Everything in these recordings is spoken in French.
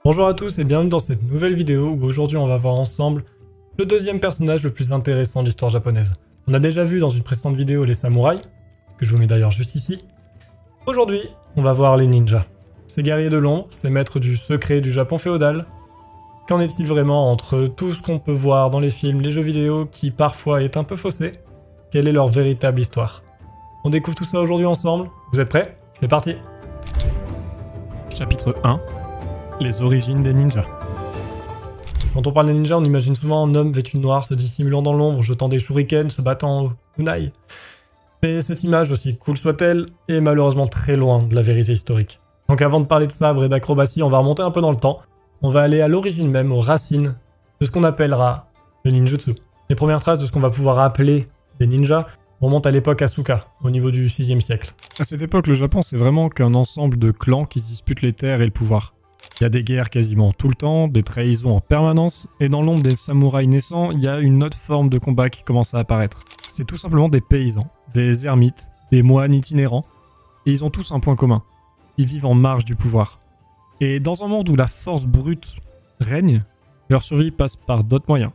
Bonjour à tous et bienvenue dans cette nouvelle vidéo où aujourd'hui on va voir ensemble le deuxième personnage le plus intéressant de l'histoire japonaise. On a déjà vu dans une précédente vidéo les samouraïs, que je vous mets d'ailleurs juste ici. Aujourd'hui, on va voir les ninjas. Ces guerriers de l'ombre, ces maîtres du secret du Japon féodal. Qu'en est-il vraiment entre tout ce qu'on peut voir dans les films, les jeux vidéo qui parfois est un peu faussé? Quelle est leur véritable histoire? On découvre tout ça aujourd'hui ensemble. Vous êtes prêts? C'est parti! Chapitre 1. Les origines des ninjas. Quand on parle des ninjas, on imagine souvent un homme vêtu de noir se dissimulant dans l'ombre, jetant des shurikens, se battant au kunai. Mais cette image, aussi cool soit-elle, est malheureusement très loin de la vérité historique. Donc avant de parler de sabre et d'acrobatie, on va remonter un peu dans le temps. On va aller à l'origine même, aux racines de ce qu'on appellera le ninjutsu. Les premières traces de ce qu'on va pouvoir appeler des ninjas remontent à l'époque Asuka, au niveau du 6e siècle. À cette époque, le Japon, c'est vraiment qu'un ensemble de clans qui disputent les terres et le pouvoir. Il y a des guerres quasiment tout le temps, des trahisons en permanence, et dans l'ombre des samouraïs naissants, il y a une autre forme de combat qui commence à apparaître. C'est tout simplement des paysans, des ermites, des moines itinérants, et ils ont tous un point commun. Ils vivent en marge du pouvoir. Et dans un monde où la force brute règne, leur survie passe par d'autres moyens.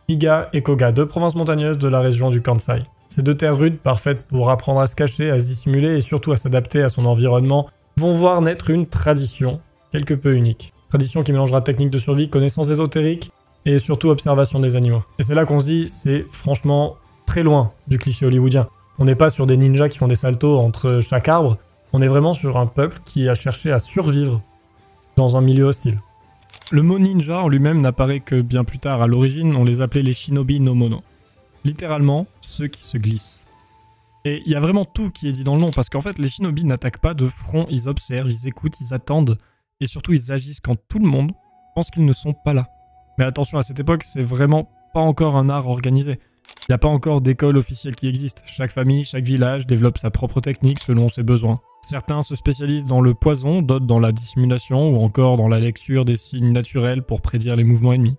Iga et Koga, deux provinces montagneuses de la région du Kansai. Ces deux terres rudes, parfaites pour apprendre à se cacher, à se dissimuler et surtout à s'adapter à son environnement, vont voir naître une tradition quelque peu unique. Tradition qui mélangera techniques de survie, connaissances ésotériques et surtout observation des animaux. Et c'est là qu'on se dit, c'est franchement très loin du cliché hollywoodien. On n'est pas sur des ninjas qui font des saltos entre chaque arbre, on est vraiment sur un peuple qui a cherché à survivre dans un milieu hostile. Le mot ninja en lui-même n'apparaît que bien plus tard. À l'origine, on les appelait les shinobi no mono. Littéralement, ceux qui se glissent. Et il y a vraiment tout qui est dit dans le nom, parce qu'en fait, les shinobi n'attaquent pas de front, ils observent, ils écoutent, ils attendent, et surtout ils agissent quand tout le monde pense qu'ils ne sont pas là. Mais attention, à cette époque, c'est vraiment pas encore un art organisé. Il n'y a pas encore d'école officielle qui existe. Chaque famille, chaque village développe sa propre technique selon ses besoins. Certains se spécialisent dans le poison, d'autres dans la dissimulation ou encore dans la lecture des signes naturels pour prédire les mouvements ennemis.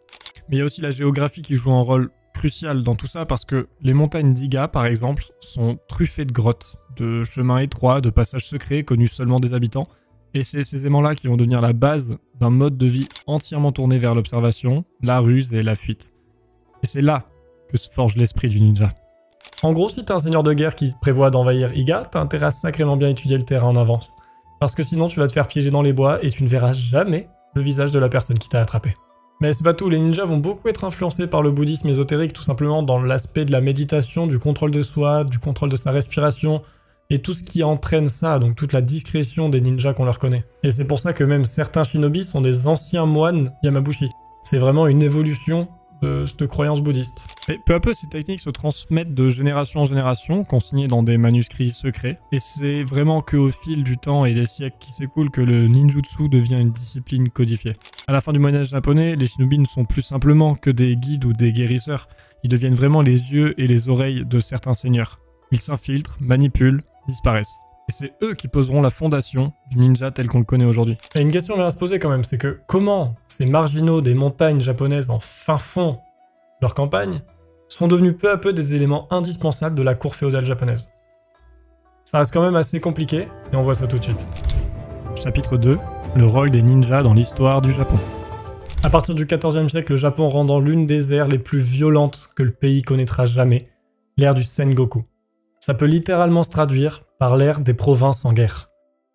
Mais il y a aussi la géographie qui joue un rôle crucial dans tout ça parce que les montagnes d'Iga, par exemple, sont truffées de grottes, de chemins étroits, de passages secrets connus seulement des habitants. Et c'est ces éléments-là qui vont devenir la base d'un mode de vie entièrement tourné vers l'observation, la ruse et la fuite. Et c'est là que se forge l'esprit du ninja. En gros, si t'es un seigneur de guerre qui prévoit d'envahir Iga, t'as intérêt à sacrément bien étudier le terrain en avance. Parce que sinon tu vas te faire piéger dans les bois et tu ne verras jamais le visage de la personne qui t'a attrapé. Mais c'est pas tout, les ninjas vont beaucoup être influencés par le bouddhisme ésotérique, tout simplement dans l'aspect de la méditation, du contrôle de soi, du contrôle de sa respiration, et tout ce qui entraîne ça, donc toute la discrétion des ninjas qu'on leur connaît. Et c'est pour ça que même certains shinobi sont des anciens moines Yamabushi. C'est vraiment une évolution de cette croyance bouddhiste. Et peu à peu, ces techniques se transmettent de génération en génération, consignées dans des manuscrits secrets, et c'est vraiment qu'au fil du temps et des siècles qui s'écoulent que le ninjutsu devient une discipline codifiée. À la fin du Moyen Âge japonais, les shinobi ne sont plus simplement que des guides ou des guérisseurs, ils deviennent vraiment les yeux et les oreilles de certains seigneurs. Ils s'infiltrent, manipulent, disparaissent. Et c'est eux qui poseront la fondation du ninja tel qu'on le connaît aujourd'hui. Et une question vient à se poser quand même, c'est que comment ces marginaux des montagnes japonaises en fin fond de leur campagne sont devenus peu à peu des éléments indispensables de la cour féodale japonaise? Ça reste quand même assez compliqué, et on voit ça tout de suite. Chapitre 2. Le rôle des ninjas dans l'histoire du Japon. À partir du XIVe siècle, le Japon rentre dans l'une des ères les plus violentes que le pays connaîtra jamais, l'ère du Sengoku. Ça peut littéralement se traduire par l'ère des provinces en guerre.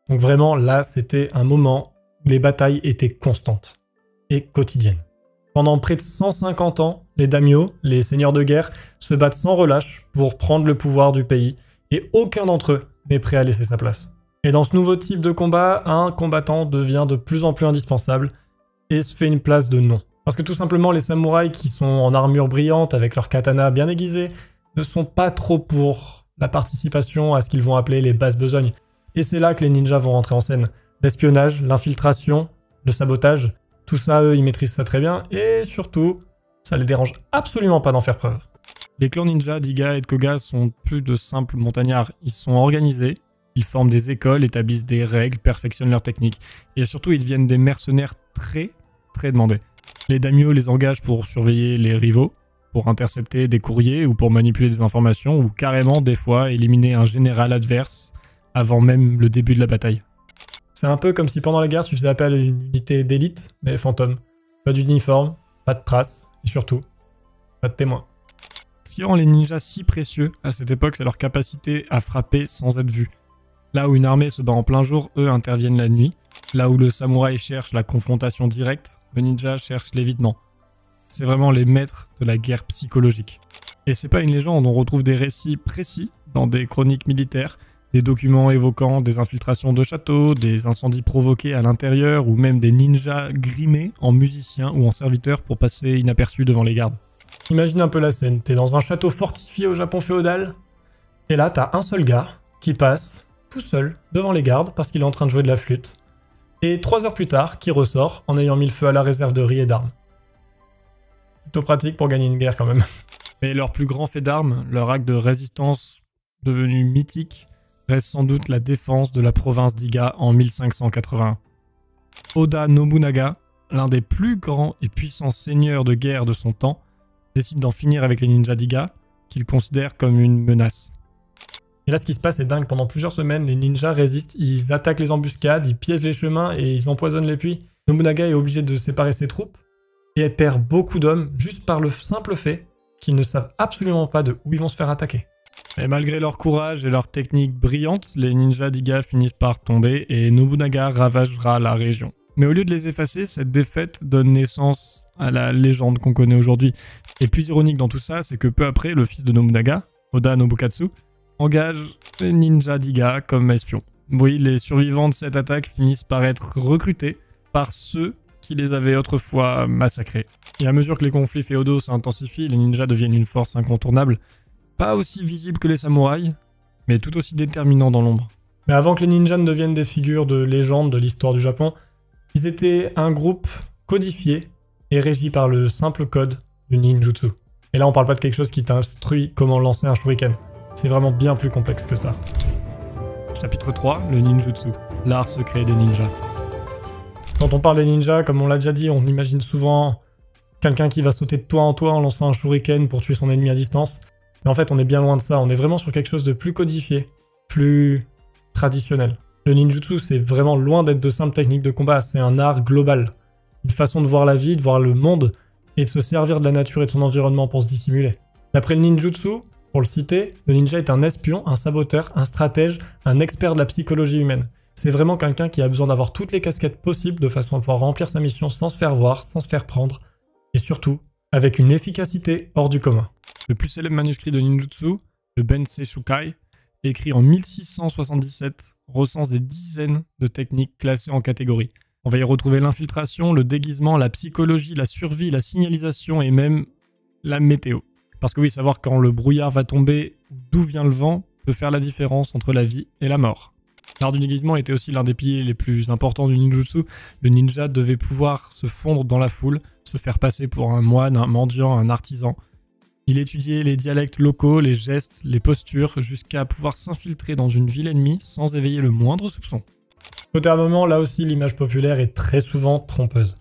Donc vraiment, là, c'était un moment où les batailles étaient constantes et quotidiennes. Pendant près de 150 ans, les daimyo, les seigneurs de guerre, se battent sans relâche pour prendre le pouvoir du pays, et aucun d'entre eux n'est prêt à laisser sa place. Et dans ce nouveau type de combat, un combattant devient de plus en plus indispensable et se fait une place de nom. Parce que tout simplement, les samouraïs qui sont en armure brillante avec leur katana bien aiguisé ne sont pas trop pour la participation à ce qu'ils vont appeler les basses besognes. Et c'est là que les ninjas vont rentrer en scène. L'espionnage, l'infiltration, le sabotage, tout ça, eux, ils maîtrisent ça très bien, et surtout, ça les dérange absolument pas d'en faire preuve. Les clans ninja d'Iga et de Koga sont plus de simples montagnards. Ils sont organisés, ils forment des écoles, établissent des règles, perfectionnent leurs techniques, et surtout, ils deviennent des mercenaires très demandés. Les daimyo les engagent pour surveiller les rivaux, pour intercepter des courriers ou pour manipuler des informations ou carrément des fois éliminer un général adverse avant même le début de la bataille. C'est un peu comme si pendant la guerre tu faisais appel à une unité d'élite, mais fantôme. Pas d'uniforme, pas de traces, et surtout, pas de témoins. Ce qui rend les ninjas si précieux à cette époque, c'est leur capacité à frapper sans être vus. Là où une armée se bat en plein jour, eux interviennent la nuit. Là où le samouraï cherche la confrontation directe, le ninja cherche l'évitement. C'est vraiment les maîtres de la guerre psychologique. Et c'est pas une légende, on retrouve des récits précis dans des chroniques militaires, des documents évoquant des infiltrations de châteaux, des incendies provoqués à l'intérieur, ou même des ninjas grimés en musiciens ou en serviteurs pour passer inaperçus devant les gardes. Imagine un peu la scène, t'es dans un château fortifié au Japon féodal, et là t'as un seul gars qui passe tout seul devant les gardes parce qu'il est en train de jouer de la flûte, et 3 heures plus tard, qui ressort en ayant mis le feu à la réserve de riz et d'armes. Plutôt pratique pour gagner une guerre quand même. Mais leur plus grand fait d'armes, leur acte de résistance devenu mythique, reste sans doute la défense de la province d'Iga en 1581. Oda Nobunaga, l'un des plus grands et puissants seigneurs de guerre de son temps, décide d'en finir avec les ninjas d'Iga, qu'il considère comme une menace. Et là, ce qui se passe est dingue. Pendant plusieurs semaines, les ninjas résistent, ils attaquent les embuscades, ils piègent les chemins et ils empoisonnent les puits. Nobunaga est obligé de séparer ses troupes, et elle perd beaucoup d'hommes juste par le simple fait qu'ils ne savent absolument pas de où ils vont se faire attaquer. Et malgré leur courage et leur technique brillante, les ninjas d'Iga finissent par tomber et Nobunaga ravagera la région. Mais au lieu de les effacer, cette défaite donne naissance à la légende qu'on connaît aujourd'hui. Et le plus ironique dans tout ça, c'est que peu après, le fils de Nobunaga, Oda Nobukatsu, engage les ninjas d'Iga comme espions. Oui, les survivants de cette attaque finissent par être recrutés par ceux qui les avaient autrefois massacrés. Et à mesure que les conflits féodaux s'intensifient, les ninjas deviennent une force incontournable, pas aussi visible que les samouraïs, mais tout aussi déterminants dans l'ombre. Mais avant que les ninjas ne deviennent des figures de légende de l'histoire du Japon, ils étaient un groupe codifié et régi par le simple code du ninjutsu. Et là on parle pas de quelque chose qui t'instruit comment lancer un shuriken. C'est vraiment bien plus complexe que ça. Chapitre 3, le ninjutsu, l'art secret des ninjas. Quand on parle des ninjas, comme on l'a déjà dit, on imagine souvent quelqu'un qui va sauter de toit en lançant un shuriken pour tuer son ennemi à distance. Mais en fait, on est bien loin de ça. On est vraiment sur quelque chose de plus codifié, plus traditionnel. Le ninjutsu, c'est vraiment loin d'être de simples techniques de combat. C'est un art global. Une façon de voir la vie, de voir le monde, et de se servir de la nature et de son environnement pour se dissimuler. D'après le ninjutsu, pour le citer, le ninja est un espion, un saboteur, un stratège, un expert de la psychologie humaine. C'est vraiment quelqu'un qui a besoin d'avoir toutes les casquettes possibles de façon à pouvoir remplir sa mission sans se faire voir, sans se faire prendre, et surtout, avec une efficacité hors du commun. Le plus célèbre manuscrit de ninjutsu, le Bensei Shukai, écrit en 1677, recense des dizaines de techniques classées en catégories. On va y retrouver l'infiltration, le déguisement, la psychologie, la survie, la signalisation et même la météo. Parce que oui, savoir quand le brouillard va tomber ou d'où vient le vent peut faire la différence entre la vie et la mort. L'art du déguisement était aussi l'un des piliers les plus importants du ninjutsu. Le ninja devait pouvoir se fondre dans la foule, se faire passer pour un moine, un mendiant, un artisan. Il étudiait les dialectes locaux, les gestes, les postures, jusqu'à pouvoir s'infiltrer dans une ville ennemie sans éveiller le moindre soupçon. Côté armement, là aussi l'image populaire est très souvent trompeuse.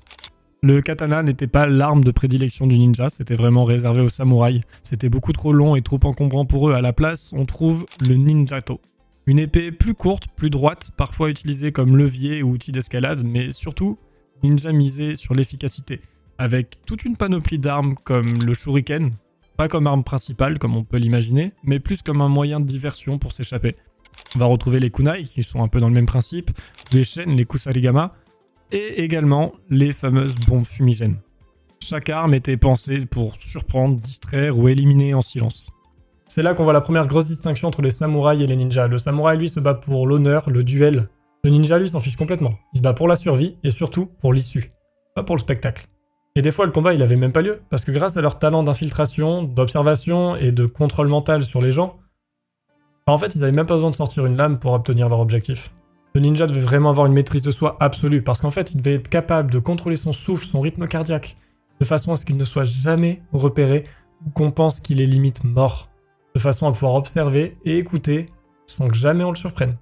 Le katana n'était pas l'arme de prédilection du ninja, c'était vraiment réservé aux samouraïs. C'était beaucoup trop long et trop encombrant pour eux. À la place, on trouve le ninjato. Une épée plus courte, plus droite, parfois utilisée comme levier ou outil d'escalade, mais surtout, ninja misé sur l'efficacité, avec toute une panoplie d'armes comme le shuriken, pas comme arme principale comme on peut l'imaginer, mais plus comme un moyen de diversion pour s'échapper. On va retrouver les kunai, qui sont un peu dans le même principe, les shen, les kusarigama, et également les fameuses bombes fumigènes. Chaque arme était pensée pour surprendre, distraire ou éliminer en silence. C'est là qu'on voit la première grosse distinction entre les samouraïs et les ninjas. Le samouraï, lui, se bat pour l'honneur, le duel. Le ninja, lui, s'en fiche complètement. Il se bat pour la survie et surtout pour l'issue, pas pour le spectacle. Et des fois, le combat, il avait même pas lieu, parce que grâce à leur talent d'infiltration, d'observation et de contrôle mental sur les gens, en fait, ils avaient même pas besoin de sortir une lame pour obtenir leur objectif. Le ninja devait vraiment avoir une maîtrise de soi absolue, parce qu'en fait, il devait être capable de contrôler son souffle, son rythme cardiaque, de façon à ce qu'il ne soit jamais repéré ou qu'on pense qu'il est limite mort, de façon à pouvoir observer et écouter sans que jamais on le surprenne.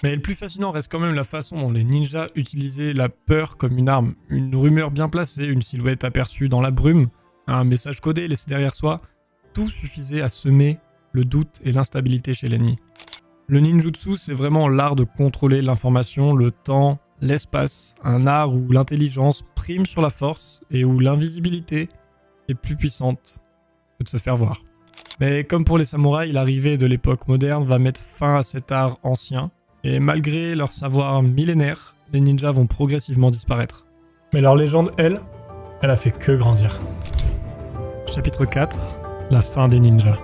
Mais le plus fascinant reste quand même la façon dont les ninjas utilisaient la peur comme une arme. Une rumeur bien placée, une silhouette aperçue dans la brume, un message codé laissé derrière soi, tout suffisait à semer le doute et l'instabilité chez l'ennemi. Le ninjutsu, c'est vraiment l'art de contrôler l'information, le temps l'espace, un art où l'intelligence prime sur la force et où l'invisibilité est plus puissante que de se faire voir. Mais comme pour les samouraïs, l'arrivée de l'époque moderne va mettre fin à cet art ancien, et malgré leur savoir millénaire, les ninjas vont progressivement disparaître. Mais leur légende, elle a fait que grandir. Chapitre 4, la fin des ninjas.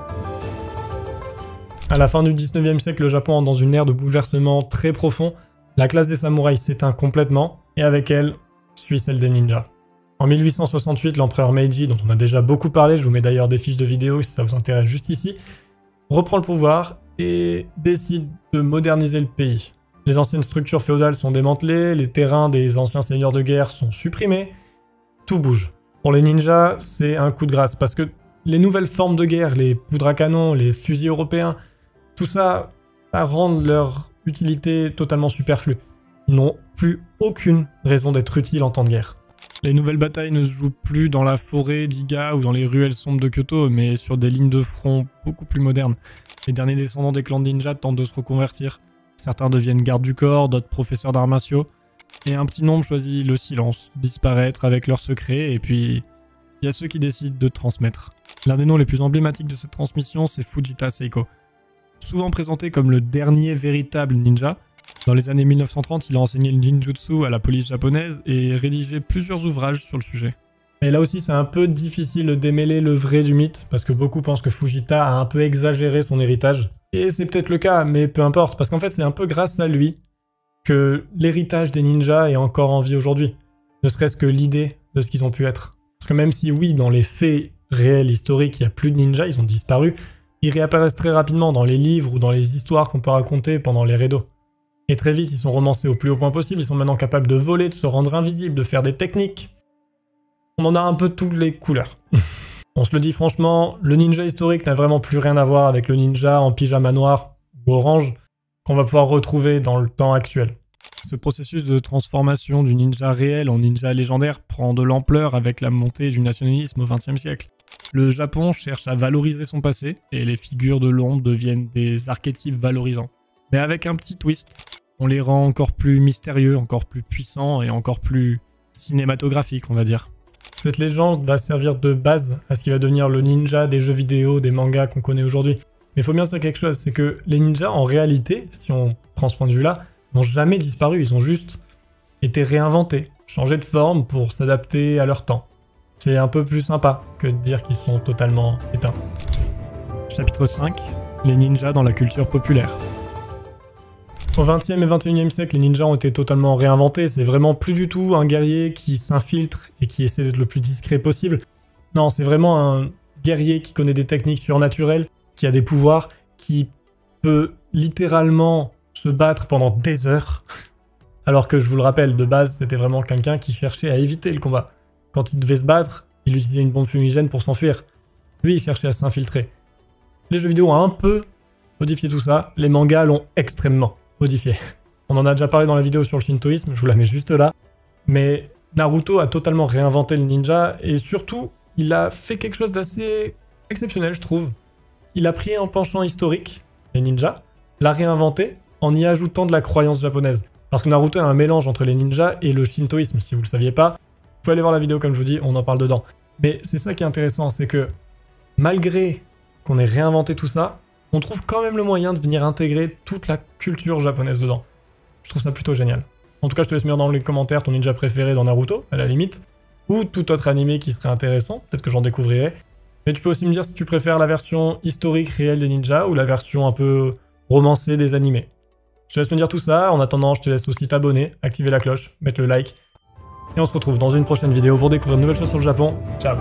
À la fin du 19e siècle, le Japon entre dans une ère de bouleversement très profond. La classe des samouraïs s'éteint complètement, et avec elle, suit celle des ninjas. En 1868, l'empereur Meiji, dont on a déjà beaucoup parlé, je vous mets d'ailleurs des fiches de vidéo si ça vous intéresse juste ici, reprend le pouvoir et décide de moderniser le pays. Les anciennes structures féodales sont démantelées, les terrains des anciens seigneurs de guerre sont supprimés, tout bouge. Pour les ninjas, c'est un coup de grâce, parce que les nouvelles formes de guerre, les poudres à canon, les fusils européens, tout ça va rendre leur utilité totalement superflue. Ils n'ont plus aucune raison d'être utiles en temps de guerre. Les nouvelles batailles ne se jouent plus dans la forêt d'Iga ou dans les ruelles sombres de Kyoto, mais sur des lignes de front beaucoup plus modernes. Les derniers descendants des clans de ninjas tentent de se reconvertir. Certains deviennent gardes du corps, d'autres professeurs d'arts martiaux. Et un petit nombre choisit le silence, disparaître avec leurs secrets, et puis il y a ceux qui décident de transmettre. L'un des noms les plus emblématiques de cette transmission, c'est Fujita Seiko. Souvent présenté comme le dernier véritable ninja, dans les années 1930, il a enseigné le ninjutsu à la police japonaise et rédigé plusieurs ouvrages sur le sujet. Et là aussi, c'est un peu difficile de démêler le vrai du mythe, parce que beaucoup pensent que Fujita a un peu exagéré son héritage. Et c'est peut-être le cas, mais peu importe, parce qu'en fait, c'est un peu grâce à lui que l'héritage des ninjas est encore en vie aujourd'hui. Ne serait-ce que l'idée de ce qu'ils ont pu être. Parce que même si, oui, dans les faits réels, historiques, il n'y a plus de ninjas, ils ont disparu, ils réapparaissent très rapidement dans les livres ou dans les histoires qu'on peut raconter pendant les rédos. Et très vite, ils sont romancés au plus haut point possible, ils sont maintenant capables de voler, de se rendre invisibles, de faire des techniques. On en a un peu toutes les couleurs. On se le dit franchement, le ninja historique n'a vraiment plus rien à voir avec le ninja en pyjama noir ou orange qu'on va pouvoir retrouver dans le temps actuel. Ce processus de transformation du ninja réel en ninja légendaire prend de l'ampleur avec la montée du nationalisme au XXe siècle. Le Japon cherche à valoriser son passé, et les figures de l'ombre deviennent des archétypes valorisants. Mais avec un petit twist, on les rend encore plus mystérieux, encore plus puissants et encore plus cinématographiques, on va dire. Cette légende va servir de base à ce qui va devenir le ninja des jeux vidéo, des mangas qu'on connaît aujourd'hui. Mais il faut bien dire quelque chose, c'est que les ninjas, en réalité, si on prend ce point de vue-là, n'ont jamais disparu, ils ont juste été réinventés, changé de forme pour s'adapter à leur temps. C'est un peu plus sympa que de dire qu'ils sont totalement éteints. Chapitre 5, les ninjas dans la culture populaire. Au XXe et XXIe siècle, les ninjas ont été totalement réinventés. C'est vraiment plus du tout un guerrier qui s'infiltre et qui essaie d'être le plus discret possible. Non, c'est vraiment un guerrier qui connaît des techniques surnaturelles, qui a des pouvoirs, qui peut littéralement se battre pendant des heures. Alors que, je vous le rappelle, de base, c'était vraiment quelqu'un qui cherchait à éviter le combat. Quand il devait se battre, il utilisait une bombe fumigène pour s'enfuir. Lui, il cherchait à s'infiltrer. Les jeux vidéo ont un peu modifié tout ça. Les mangas l'ont extrêmement modifié. On en a déjà parlé dans la vidéo sur le shintoïsme, je vous la mets juste là. Mais Naruto a totalement réinventé le ninja, et surtout, il a fait quelque chose d'assez exceptionnel, je trouve. Il a pris un penchant historique, les ninjas, l'a réinventé en y ajoutant de la croyance japonaise. Parce que Naruto a un mélange entre les ninjas et le shintoïsme, si vous le saviez pas. Vous pouvez aller voir la vidéo, comme je vous dis, on en parle dedans. Mais c'est ça qui est intéressant, c'est que malgré qu'on ait réinventé tout ça, on trouve quand même le moyen de venir intégrer toute la culture japonaise dedans. Je trouve ça plutôt génial. En tout cas, je te laisse me dire dans les commentaires ton ninja préféré dans Naruto, à la limite, ou tout autre animé qui serait intéressant, peut-être que j'en découvrirai. Mais tu peux aussi me dire si tu préfères la version historique réelle des ninjas ou la version un peu romancée des animés. Je te laisse me dire tout ça, en attendant, je te laisse aussi t'abonner, activer la cloche, mettre le like. Et on se retrouve dans une prochaine vidéo pour découvrir de nouvelles choses sur le Japon. Ciao!